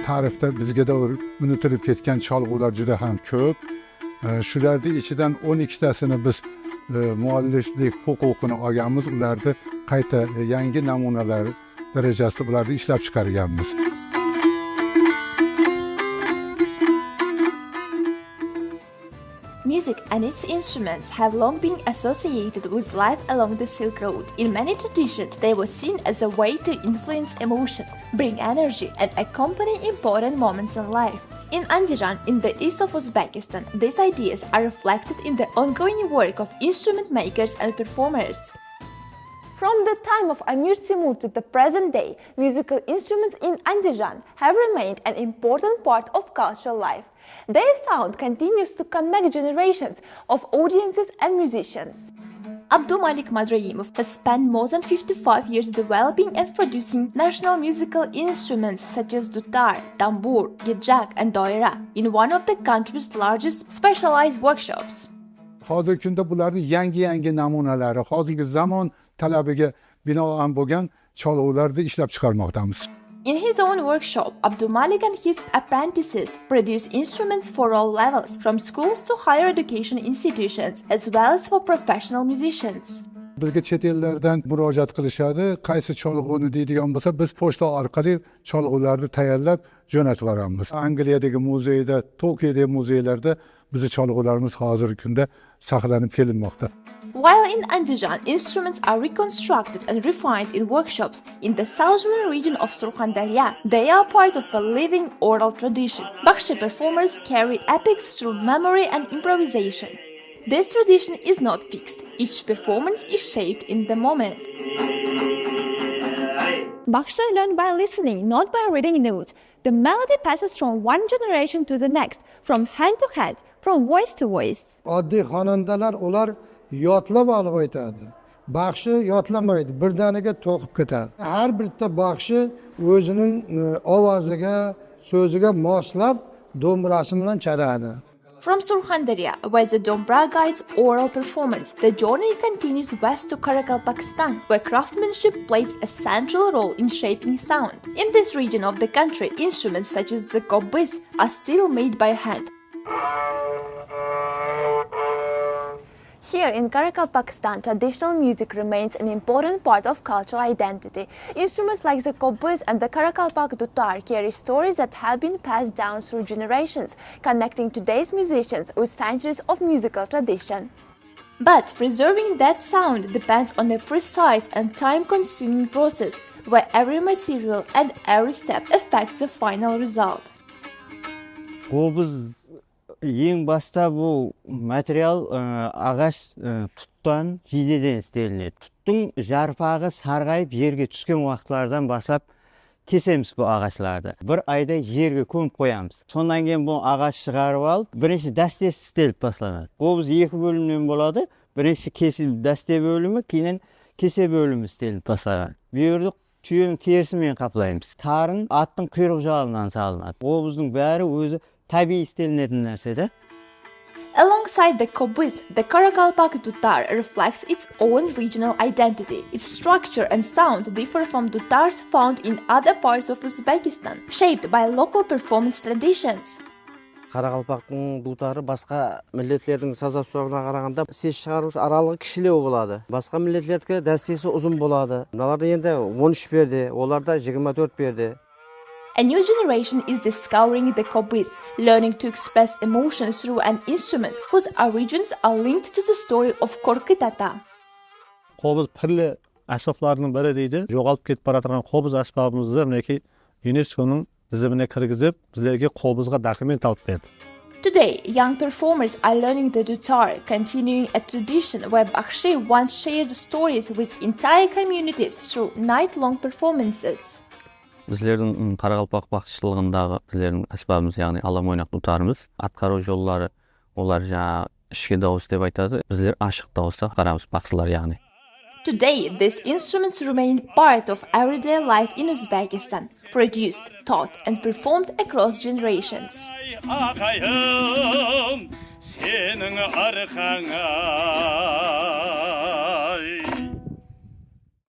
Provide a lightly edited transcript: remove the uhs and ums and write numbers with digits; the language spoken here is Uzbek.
tarixda bizga davr unutilib ketgan cholg'ular juda ham ko'p. Shularning ichidan 12 tasini biz mualliflik huquqini olganmiz. Ularni qayta yangi namunalar darajasida ularni ishlab chiqarganmiz. Music and its instruments have long been associated with life along the Silk Road. In many traditions, they were seen as a way to influence emotion, bring energy, and accompany important moments in life. In Andijan, in the east of Uzbekistan, these ideas are reflected in the ongoing work of instrument makers and performers. From the time of Amir Timur to the present day, musical instruments in Andijan have remained an important part of cultural life. Their sound continues to connect generations of audiences and musicians. Abdulmalik Madrayimov has spent more than 55 years developing and producing national musical instruments such as dutar, tambur, gijak and doira in one of the country's largest specialized workshops. Hozirgi kunda bularning yangi namunalari, hozirgi zamon talabiga binoan bo'lgan cholg'ularni ishlab chiqarmoqdamiz. In his own workshop, Abdulmalik and his apprentices produce instruments for all levels, from schools to higher education institutions, as well as for professional musicians. Bizga chet ellardan murojaat qilishadi. Qaysi cholg'uni deydigan bo'lsa, biz pochta orqali cholg'ularni tayyorlab jo'natib yuboramiz. Angliyadagi muzeyda, Tokiyodagi muzeylarda bizning cholg'ularimiz hozirgi kunda saqlanib kelinmoqda. While in Andijan, instruments are reconstructed and refined in workshops in the southern region of Surkhandarya, they are part of a living oral tradition. Bakhshi performers carry epics through memory and improvisation. This tradition is not fixed. Each performance is shaped in the moment. Bakhshi learned by listening, not by reading notes. The melody passes from one generation to the next, from hand to hand, from voice to voice. Oddiy xonandalar ular yodlab olib aytadi. Bakhshi yodlamaydi, birdaniga to'qib ketadi. Har bitta bakhshi o'zining ovoziga, so'ziga moslab do'mbrasi bilan chaladi. From Surkhandarya, where the Dombra guides oral performance, the journey continues west to Karakal, Pakistan, where craftsmanship plays a central role in shaping sound. In this region of the country, instruments such as the kobis are still made by hand. Here in Karakal, Pakistan, traditional music remains an important part of cultural identity. Instruments like the kobis and the Karakalpak dutar carry stories that have been passed down through generations, connecting today's musicians with centuries of musical tradition. But preserving that sound depends on a precise and time-consuming process, where every material and every step affects the final result. Ең баста бұл материал ағаш тұттан, жидеден істелінеді. Тұттың жарпағы сарғайып жерге түскен уақытлардан басап кесеміз бұл ағашларды. Бір айда жерге көміп қоямыз. Сондан кейін бұл ағаш шығарып алып, бірінші дәстесі істеліп басталады. Қобыз екі бөлімнен болады. Бірінші дәсте бөлімі, кейін кесе бөлімі істеліп басталады. Бүйірді түйенің терісімен қаплаймыз. Тарын аттың құйрық жалынан салынады. Қобыздың бәрі өзі Alongside the kobis, the Karakalpak dutar reflects its own regional identity. Its structure and sound differ from dutars found in other parts of Uzbekistan, shaped by local performance traditions. Karakalpak'ın dutары басқа миллетлердің саза-суағына қарағанда ses шығарушы аралығы кішілеу болады. Басқа миллетлердікі дәстесі ұзын болады. Мыналарда енді 13 берді, оларда 24 берді. A new generation is discovering the kobis, learning to express emotion through an instrument whose origins are linked to the story of Korkut Ata. Qobuz pirli asboblarning biri deydi. Жоғалып ketib баратырған qobuz asbobimizni mineki UNESCO'ning tizimine kirgizib, bizlarga qobuzga dokument olib berdi. Today, young performers are learning the dutar, continuing a tradition where Bakhshi once shared stories with entire communities through night-long performances. Bizlerin Karakalpak bakışçılığınдағы bizlerin asbabımız, yani alam oynak dutarımız, atkarı yolları, onlar жаңа ішкі дауыс деп айтады. Bizler ашық дауыста қарамыз, бақсылар yani. Today, these instruments remain part of everyday life in Uzbekistan, produced, taught, and performed across generations. Senin arkana